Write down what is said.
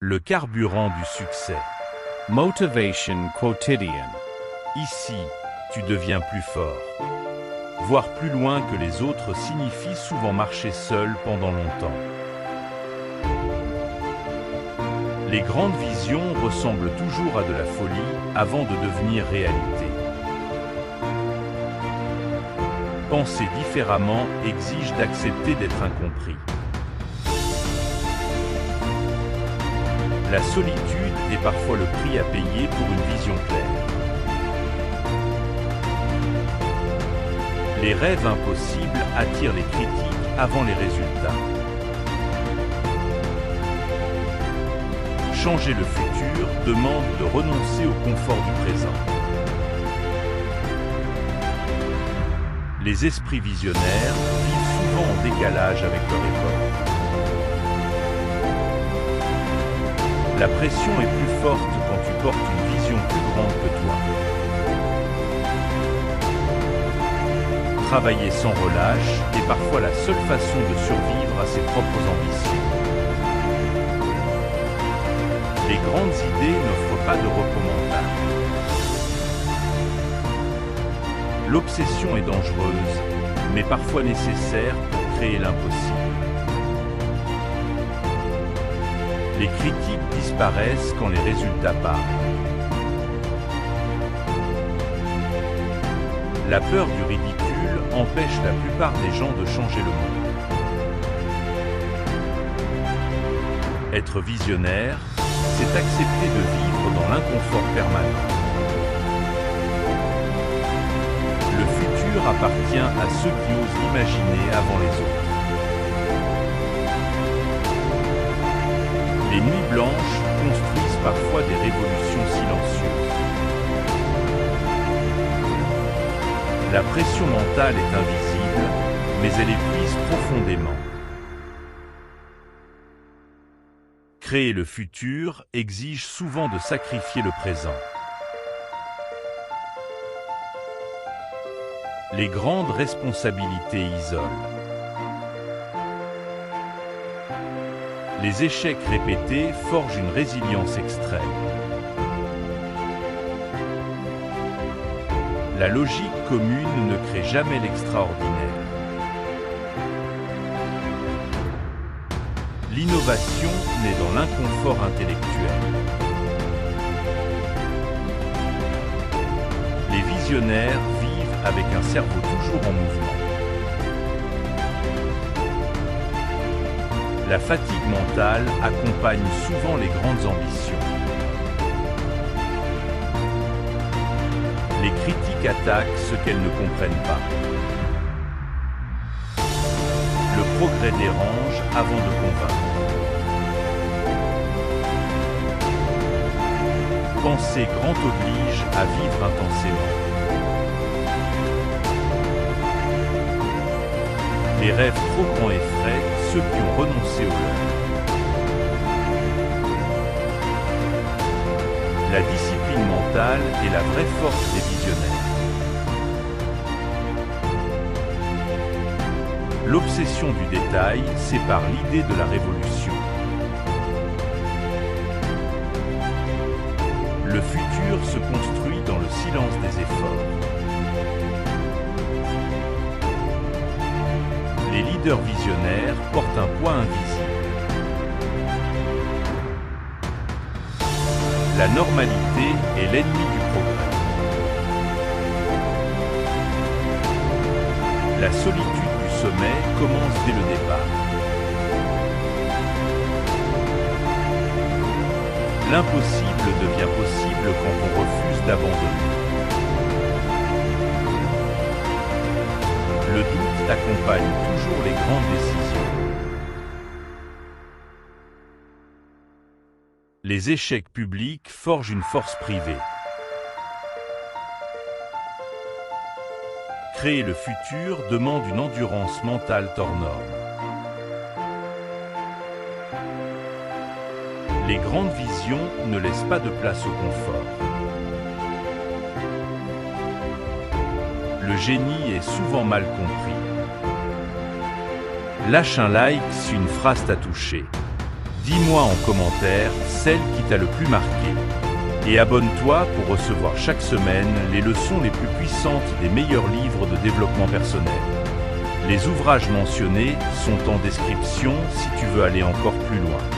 Le carburant du succès. Motivation quotidian. Ici, tu deviens plus fort. Voir plus loin que les autres signifie souvent marcher seul pendant longtemps. Les grandes visions ressemblent toujours à de la folie avant de devenir réalité. Penser différemment exige d'accepter d'être incompris. La solitude est parfois le prix à payer pour une vision claire. Les rêves impossibles attirent les critiques avant les résultats. Changer le futur demande de renoncer au confort du présent. Les esprits visionnaires vivent souvent en décalage avec leur époque. La pression est plus forte quand tu portes une vision plus grande que toi. Travailler sans relâche est parfois la seule façon de survivre à ses propres ambitions. Les grandes idées n'offrent pas de repos mental. L'obsession est dangereuse, mais parfois nécessaire pour créer l'impossible. Les critiques disparaissent quand les résultats parlent. La peur du ridicule empêche la plupart des gens de changer le monde. Être visionnaire, c'est accepter de vivre dans l'inconfort permanent. Le futur appartient à ceux qui osent l'imaginer avant les autres. Les nuits blanches construisent parfois des révolutions silencieuses. La pression mentale est invisible, mais elle épuise profondément. Créer le futur exige souvent de sacrifier le présent. Les grandes responsabilités isolent. Les échecs répétés forgent une résilience extrême. La logique commune ne crée jamais l'extraordinaire. L'innovation naît dans l'inconfort intellectuel. Les visionnaires vivent avec un cerveau toujours en mouvement. La fatigue mentale accompagne souvent les grandes ambitions. Les critiques attaquent ce qu'elles ne comprennent pas. Le progrès dérange avant de convaincre. Penser grand oblige à vivre intensément. Les rêves trop grands effraient ceux qui ont renoncé au leur. La discipline mentale est la vraie force des visionnaires. L'obsession du détail sépare l'idée de la révolution. Le futur se construit dans le silence des efforts. Les leaders visionnaires portent un poids invisible. La normalité est l'ennemi du progrès. La solitude du sommet commence dès le départ. L'impossible devient possible quand on refuse d'abandonner. Le doute accompagne toujours les grandes décisions. Les échecs publics forgent une force privée. Créer le futur demande une endurance mentale hors norme. Les grandes visions ne laissent pas de place au confort. Le génie est souvent mal compris. Lâche un like si une phrase t'a touché. dis-moi en commentaire celle qui t'a le plus marqué. Et abonne-toi pour recevoir chaque semaine les leçons les plus puissantes des meilleurs livres de développement personnel. Les ouvrages mentionnés sont en description si tu veux aller encore plus loin.